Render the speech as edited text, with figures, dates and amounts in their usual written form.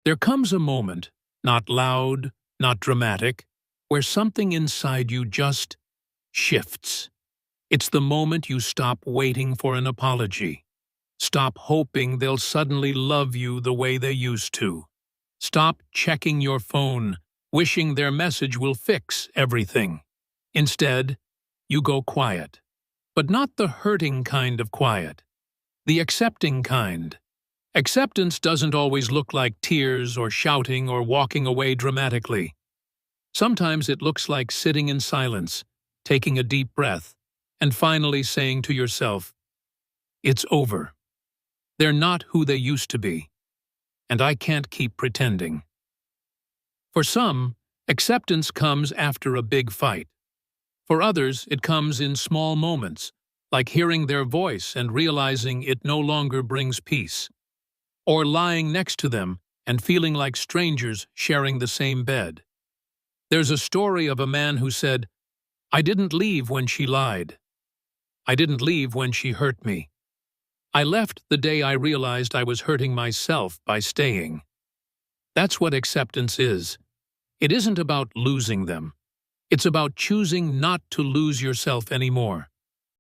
There comes a moment, not loud, not dramatic, where something inside you just shifts. It's the moment you stop waiting for an apology. Stop hoping they'll suddenly love you the way they used to. Stop checking your phone, wishing their message will fix everything. Instead, you go quiet. But not the hurting kind of quiet. The accepting kind. Acceptance doesn't always look like tears or shouting or walking away dramatically. Sometimes it looks like sitting in silence, taking a deep breath, and finally saying to yourself, "It's over. They're not who they used to be, and I can't keep pretending." For some, acceptance comes after a big fight. For others, it comes in small moments, like hearing their voice and realizing it no longer brings peace, or lying next to them and feeling like strangers sharing the same bed. There's a story of a man who said, "I didn't leave when she lied. I didn't leave when she hurt me. I left the day I realized I was hurting myself by staying." That's what acceptance is. It isn't about losing them. It's about choosing not to lose yourself anymore.